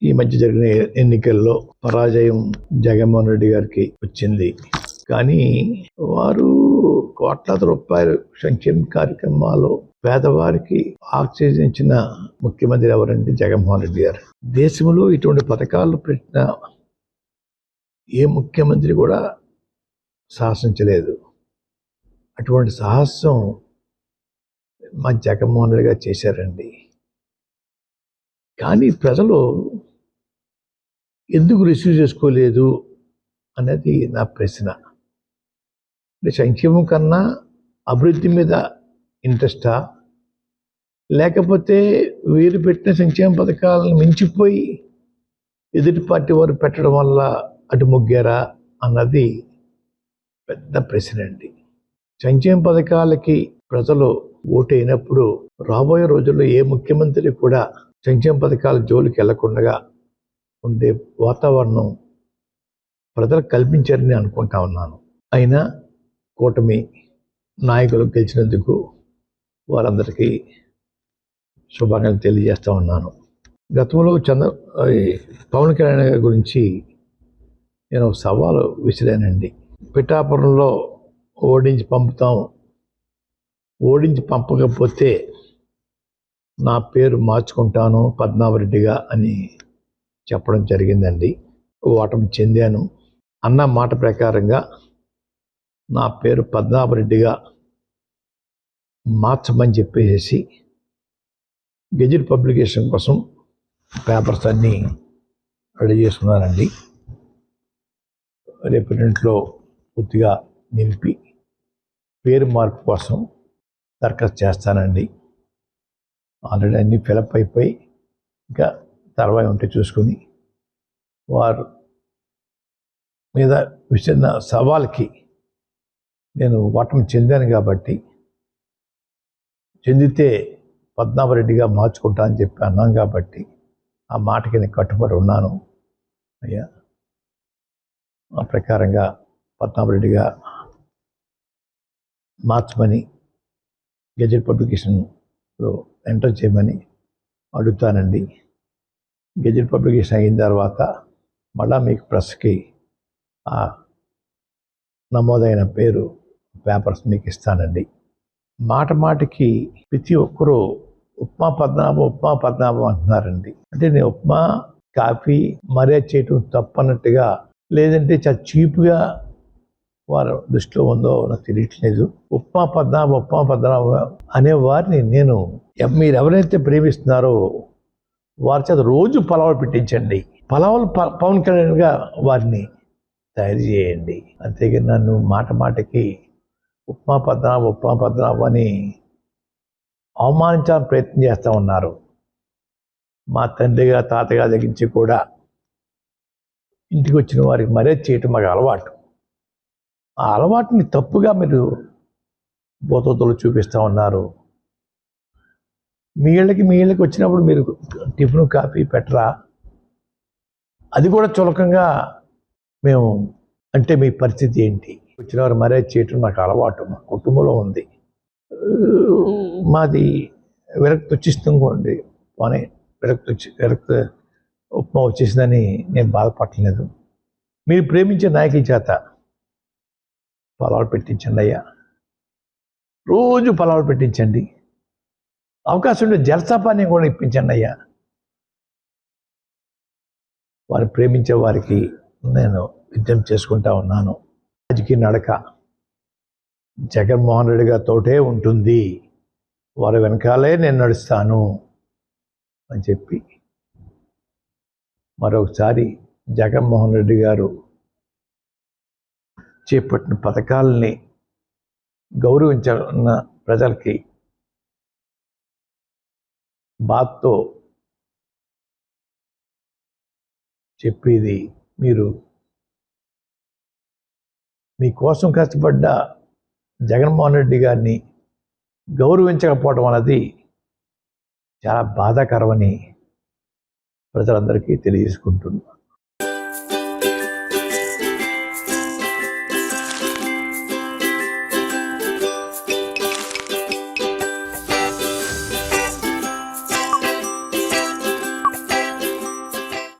ఈ మధ్య జరిగిన ఎన్నికల్లో పరాజయం జగన్మోహన్ రెడ్డి గారికి వచ్చింది. కానీ వారు కోట్లాది రూపాయలు సంక్షేమ కార్యక్రమాలు పేదవారికి ఆక్సిజన్ ఇచ్చిన ముఖ్యమంత్రి ఎవరంటే జగన్మోహన్ రెడ్డి గారు. దేశంలో ఇటువంటి పథకాలు పెట్టిన ఏ ముఖ్యమంత్రి కూడా సాహసించలేదు. అటువంటి సాహసం మా జగన్మోహన్ రెడ్డి గారు చేశారండి. కానీ ప్రజలు ఎందుకు రిసీవ్ చేసుకోలేదు అనేది నా ప్రశ్న. సంక్షేమం కన్నా అభివృద్ధి మీద ఇంట్రెస్టా, లేకపోతే వీరు పెట్టిన సంక్షేమ పథకాలను మించిపోయి ఎదుటి పార్టీ వారు పెట్టడం వల్ల అటు మొగ్గారా అన్నది పెద్ద ప్రశ్న అండి. సంక్షేమ పథకాలకి ప్రజలు ఓటైనప్పుడు రాబోయే రోజుల్లో ఏ ముఖ్యమంత్రి కూడా సంక్షేమ పథకాల జోలికి వెళ్లకుండా ఉండే వాతావరణం ప్రజలకు కల్పించారని అనుకుంటా ఉన్నాను. అయినా కూటమి నాయకులు గెలిచినందుకు వారందరికీ శుభాకాంక్షలు తెలియజేస్తూ ఉన్నాను. గతంలో పవన్ కళ్యాణ్ గారి గురించి నేను సవాలు విసిరానండి. పిఠాపురంలో ఓడించి పంపకపోతే నా పేరు మార్చుకుంటాను పద్మనాభరెడ్డిగా అని చెప్పడం జరిగిందండి. ఓటమి చెందాను. అన్న మాట ప్రకారంగా నా పేరు పద్మనాభరెడ్డిగా మార్చమని చెప్పేసి గెజిట్ పబ్లికేషన్ కోసం పేపర్స్ అన్నీ రెడీ చేసుకున్నానండి. రేపు ఇంట్లో పూర్తిగా నింపి పేరు మార్పు కోసం దరఖాస్తు చేస్తానండి. ఆల్రెడీ అన్నీ ఫిలప్ అయిపోయి ఇంకా తర్వాత ఉంటే చూసుకుని వారు మీద విసిరిన సవాల్కి నేను ఓటమి చెందాను కాబట్టి చెందితే పద్మనాభరెడ్డిగా మార్చుకుంటా అని చెప్పి అన్నాను కాబట్టి ఆ మాటకి నేను కట్టుబడి ఉన్నాను అయ్యా. ఆ ప్రకారంగా పద్మనాభరెడ్డిగా మార్చమని గెజెట్ పబ్లికేషన్లో ఎంటర్ చేయమని అడుగుతానండి. గెజెట్ పబ్లికేషన్ అయిన తర్వాత మళ్ళా మీకు ప్రెస్కి ఆ నమోదైన పేపర్స్ మీకు ఇస్తానండి. మాటికి ప్రతి ఒక్కరూ ఉప్మా పద్మనాభం అంటున్నారండి. అంటే నేను ఉప్మా కాఫీ మర్యాద చేయటం తప్పన్నట్టుగా, లేదంటే చాలా చీప్గా వారి దృష్టిలో ఉందో నాకు తెలియట్లేదు. ఉప్మా పద్మనాభం అనే వారిని నేను మీరు ఎవరైతే ప్రేమిస్తున్నారో వారి చేత రోజు పలావులు పెట్టించండి. పలావులు పవన్ కళ్యాణ్గా వారిని తయారు చేయండి. అంతేగాని నన్ను మాటికి ఉప్మా పద్మనాభం అని అవమానించాలని ప్రయత్నం చేస్తూ ఉన్నారు. మా తండ్రిగా తాతగా దగ్గరించి కూడా ఇంటికి వచ్చిన వారికి మర్యాద చేయటం మాకు అలవాటు. ఆ అలవాటుని తప్పుగా మీరు బోతలు చూపిస్తూ ఉన్నారు. మీ ఇళ్ళకి వచ్చినప్పుడు మీరు టిఫిన్ కాఫీ పెట్టరా? అది కూడా చులకంగా మేము అంటే మీ పరిస్థితి ఏంటి? వచ్చిన వారు మర్యాద చేయటం నాకు అలవాటు, మా కుటుంబంలో ఉంది. మాది విరక్తి వచ్చిస్తుంది పోనీ విరక్తి ఉప్మా వచ్చేసిందని నేను బాధపడలేదు. మీరు ప్రేమించే నాయకుల చేత పలావులు పెట్టించండి అయ్యా. రోజు పలావులు పెట్టించండి. అవకాశం ఉంటే జలసాపాన్ని కూడా ఇప్పించండి అయ్యా. వారు ప్రేమించే వారికి నేను విజ్ఞప్తి చేసుకుంటా ఉన్నాను. రాజకీయ నడక జగన్మోహన్ రెడ్డి గారితోటే ఉంటుంది, వారి వెనకాలే నేను నడుస్తాను అని చెప్పి మరొకసారి జగన్మోహన్ రెడ్డి గారు చేపట్టిన పథకాలని గౌరవించిన ప్రజలకి బాధతో చెప్పేది, మీరు మీకోసం కష్టపడ్డ జగన్మోహన్ రెడ్డి గారిని గౌరవించకపోవడం అనేది చాలా బాధాకరమని ప్రజలందరికీ తెలియజేసుకుంటున్నాను.